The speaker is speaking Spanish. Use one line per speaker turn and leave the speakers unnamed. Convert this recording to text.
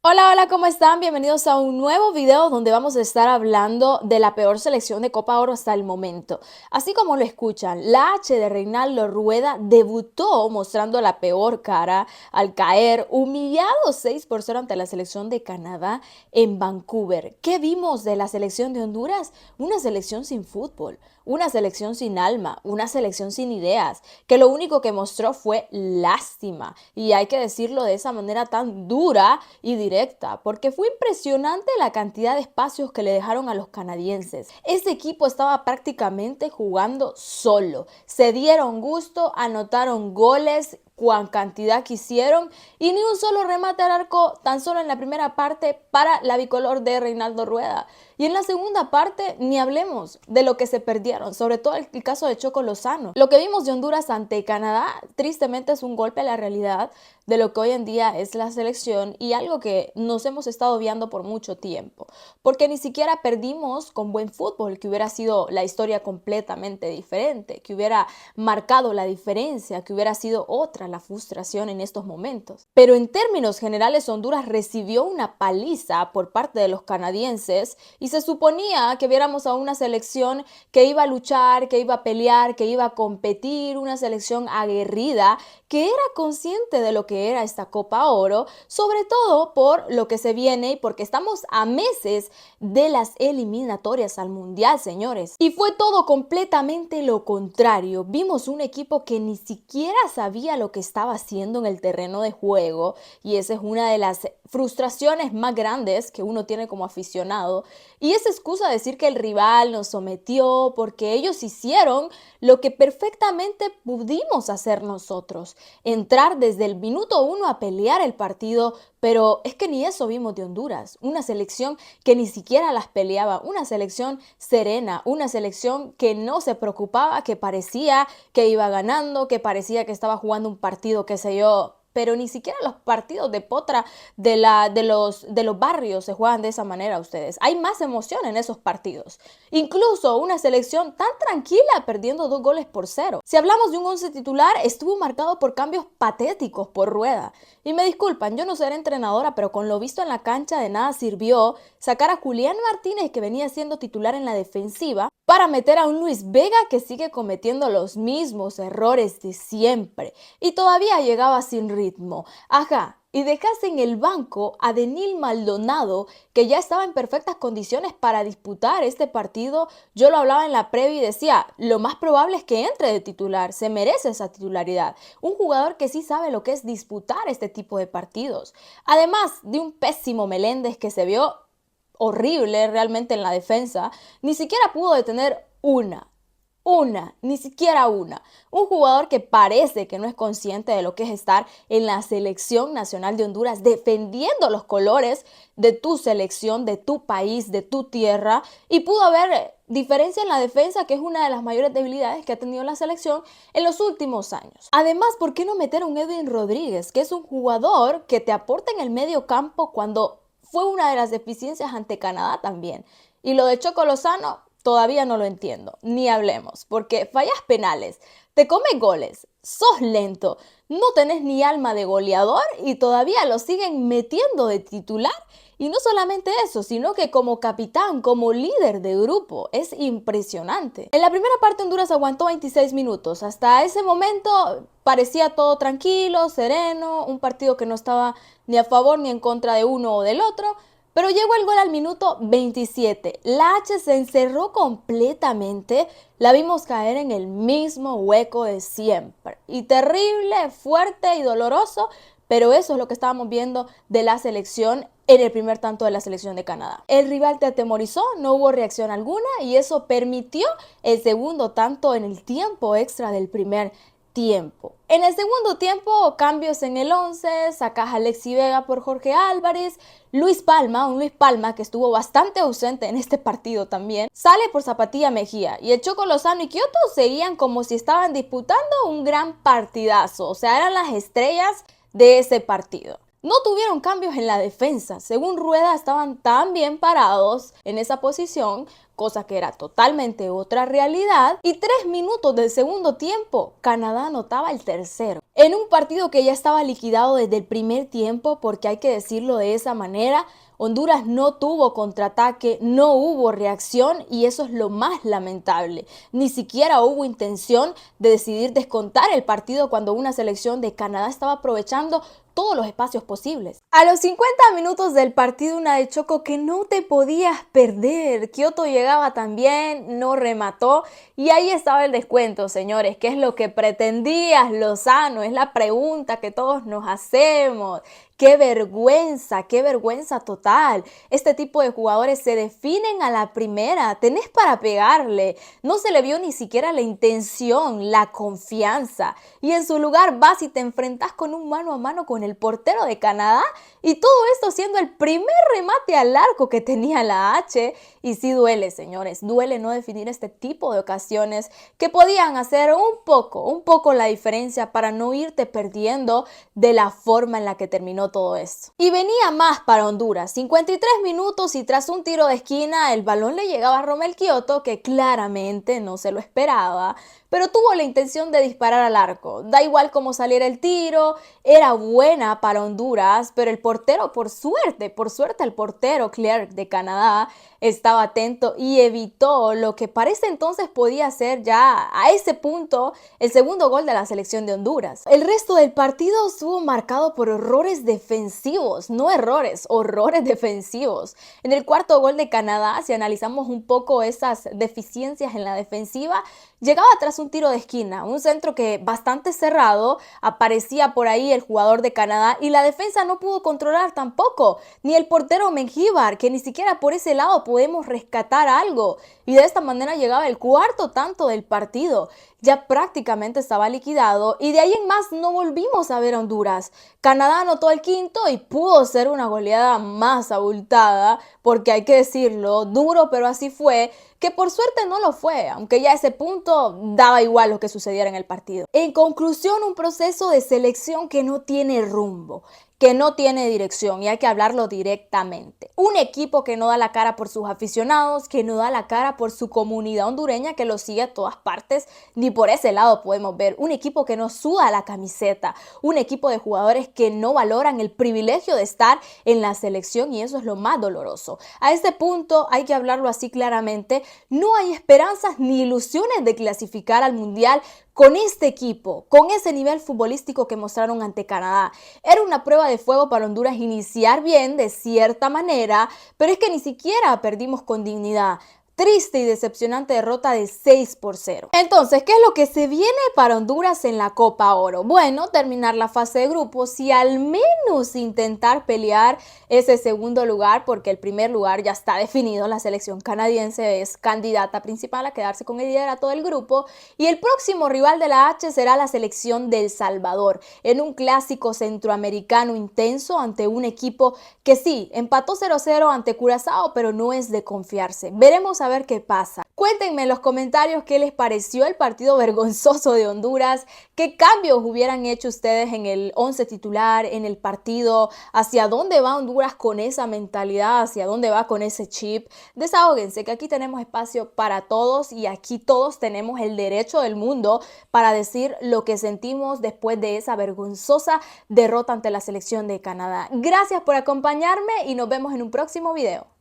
Hola, hola, ¿cómo están? Bienvenidos a un nuevo video donde vamos a estar hablando de la peor selección de Copa Oro hasta el momento. Así como lo escuchan, la H de Reinaldo Rueda debutó mostrando la peor cara al caer humillado 6-0 ante la selección de Canadá en Vancouver. ¿Qué vimos de la selección de Honduras? Una selección sin fútbol, una selección sin alma, una selección sin ideas, que lo único que mostró fue lástima. Y hay que decirlo de esa manera tan dura y directa, porque fue impresionante la cantidad de espacios que le dejaron a los canadienses. Este equipo estaba prácticamente jugando solo. Se dieron gusto, anotaron goles cuan cantidad quisieron y ni un solo remate al arco tan solo en la primera parte para la bicolor de Reinaldo Rueda. Y en la segunda parte ni hablemos de lo que se perdieron, sobre todo el caso de Choco Lozano. Lo que vimos de Honduras ante Canadá tristemente es un golpe a la realidad de lo que hoy en día es la selección y algo que nos hemos estado viendo por mucho tiempo, porque ni siquiera perdimos con buen fútbol, que hubiera sido la historia completamente diferente, que hubiera marcado la diferencia, que hubiera sido otra la frustración en estos momentos. Pero en términos generales, Honduras recibió una paliza por parte de los canadienses y se suponía que viéramos a una selección que iba a luchar, que iba a pelear, que iba a competir, una selección aguerrida, que era consciente de lo que era esta Copa Oro, sobre todo por lo que se viene y porque estamos a meses de las eliminatorias al Mundial, señores. Y fue todo completamente lo contrario. Vimos un equipo que ni siquiera sabía lo que estaba haciendo en el terreno de juego y esa es una de las frustraciones más grandes que uno tiene como aficionado. Y esa excusa de decir que el rival nos sometió porque ellos hicieron lo que perfectamente pudimos hacer nosotros, entrar desde el minuto 1 a pelear el partido, pero es que ni eso vimos de Honduras, una selección que ni siquiera las peleaba, una selección serena, una selección que no se preocupaba, que parecía que iba ganando, que parecía que estaba jugando un partido, qué sé yo, pero ni siquiera los partidos de potra de los barrios se juegan de esa manera ustedes. Hay más emoción en esos partidos. Incluso una selección tan tranquila perdiendo 2-0. Si hablamos de un 11 titular, estuvo marcado por cambios patéticos por Rueda. Y me disculpan, yo no seré entrenadora, pero con lo visto en la cancha de nada sirvió sacar a Julián Martínez, que venía siendo titular en la defensiva, para meter a un Luis Vega que sigue cometiendo los mismos errores de siempre y todavía llegaba sin ritmo. Ajá, y dejaste en el banco a Denil Maldonado, que ya estaba en perfectas condiciones para disputar este partido. Yo lo hablaba en la previa y decía, lo más probable es que entre de titular, se merece esa titularidad. Un jugador que sí sabe lo que es disputar este tipo de partidos. Además de un pésimo Meléndez que se vio horrible realmente en la defensa, ni siquiera pudo detener ni siquiera una. Un jugador que parece que no es consciente de lo que es estar en la selección nacional de Honduras, defendiendo los colores de tu selección, de tu país, de tu tierra, y pudo haber diferencia en la defensa, que es una de las mayores debilidades que ha tenido la selección en los últimos años. Además, ¿por qué no meter a un Edwin Rodríguez, que es un jugador que te aporta en el medio campo cuando fue una de las deficiencias ante Canadá también? Y lo de Choco Lozano todavía no lo entiendo, ni hablemos, porque fallas penales, te comes goles, sos lento, no tenés ni alma de goleador y todavía lo siguen metiendo de titular. Y no solamente eso, sino que como capitán, como líder de grupo, es impresionante. En la primera parte Honduras aguantó 26 minutos, hasta ese momento parecía todo tranquilo, sereno, un partido que no estaba ni a favor ni en contra de uno o del otro. Pero llegó el gol al minuto 27. La H se encerró completamente. La vimos caer en el mismo hueco de siempre. Y terrible, fuerte y doloroso. Pero eso es lo que estábamos viendo de la selección en el primer tanto de la selección de Canadá. El rival te atemorizó, no hubo reacción alguna y eso permitió el segundo tanto en el tiempo extra del primer tiempo. En el segundo tiempo, cambios en el 11, sacas a Alexi Vega por Jorge Álvarez, Luis Palma, un Luis Palma que estuvo bastante ausente en este partido también, sale por Zapatilla Mejía y el Choco Lozano y Kioto seguían como si estaban disputando un gran partidazo, o sea, eran las estrellas de ese partido. No tuvieron cambios en la defensa. Según Rueda, estaban tan bien parados en esa posición, cosa que era totalmente otra realidad. Y 3 minutos del segundo tiempo, Canadá anotaba el tercero. En un partido que ya estaba liquidado desde el primer tiempo, porque hay que decirlo de esa manera, Honduras no tuvo contraataque, no hubo reacción y eso es lo más lamentable. Ni siquiera hubo intención de decidir descontar el partido cuando una selección de Canadá estaba aprovechando todos los espacios posibles. A los 50 minutos del partido, una de Choco que no te podías perder. Kioto llegaba también, no remató y ahí estaba el descuento, señores. ¿Qué es lo que pretendías, Lozano? Es la pregunta que todos nos hacemos. ¡Qué vergüenza total! Este tipo de jugadores se definen a la primera, tenés para pegarle. No se le vio ni siquiera la intención, la confianza. Y en su lugar vas y te enfrentas con un mano a mano con el portero de Canadá y todo esto siendo el primer remate al arco que tenía la H. Y sí duele, señores, duele no definir este tipo de ocasiones que podían hacer un poco la diferencia para no irte perdiendo de la forma en la que terminó todo esto. Y venía más para Honduras, 53 minutos y tras un tiro de esquina el balón le llegaba a Romel Kioto que claramente no se lo esperaba, pero tuvo la intención de disparar al arco. Da igual cómo saliera el tiro, era buena para Honduras, pero el portero, por suerte el portero Clerc de Canadá estaba atento y evitó lo que parece entonces podía ser ya a ese punto el segundo gol de la selección de Honduras. El resto del partido estuvo marcado por errores defensivos, no errores, horrores defensivos. En el cuarto gol de Canadá, si analizamos un poco esas deficiencias en la defensiva, llegaba tras un tiro de esquina, un centro que bastante cerrado, aparecía por ahí el jugador de Canadá y la defensa no pudo controlar tampoco, ni el portero Mengíbar, que ni siquiera por ese lado podemos rescatar algo. Y de esta manera llegaba el cuarto tanto del partido. Ya prácticamente estaba liquidado y de ahí en más no volvimos a ver a Honduras. Canadá anotó el quinto y pudo ser una goleada más abultada, porque hay que decirlo, duro pero así fue, que por suerte no lo fue, aunque ya a ese punto daba igual lo que sucediera en el partido. En conclusión, un proceso de selección que no tiene rumbo, que no tiene dirección y hay que hablarlo directamente. Un equipo que no da la cara por sus aficionados, que no da la cara por su comunidad hondureña que lo sigue a todas partes, ni por ese lado podemos ver. Un equipo que no suda la camiseta, un equipo de jugadores que no valoran el privilegio de estar en la selección y eso es lo más doloroso. A este punto hay que hablarlo así claramente, no hay esperanzas ni ilusiones de clasificar al Mundial con este equipo, con ese nivel futbolístico que mostraron ante Canadá. Era una prueba de fuego para Honduras iniciar bien de cierta manera, pero es que ni siquiera perdimos con dignidad. Triste y decepcionante derrota de 6-0. Entonces, ¿qué es lo que se viene para Honduras en la Copa Oro? Bueno, terminar la fase de grupos y al menos intentar pelear ese segundo lugar, porque el primer lugar ya está definido. La selección canadiense es candidata principal a quedarse con el liderato del grupo y el próximo rival de la H será la selección de El Salvador, en un clásico centroamericano intenso ante un equipo que sí, empató 0-0 ante Curazao, pero no es de confiarse. Veremos a ver qué pasa. Cuéntenme en los comentarios qué les pareció el partido vergonzoso de Honduras, qué cambios hubieran hecho ustedes en el 11 titular, en el partido, hacia dónde va Honduras con esa mentalidad, hacia dónde va con ese chip. Desahóguense, que aquí tenemos espacio para todos y aquí todos tenemos el derecho del mundo para decir lo que sentimos después de esa vergonzosa derrota ante la selección de Canadá. Gracias por acompañarme y nos vemos en un próximo video.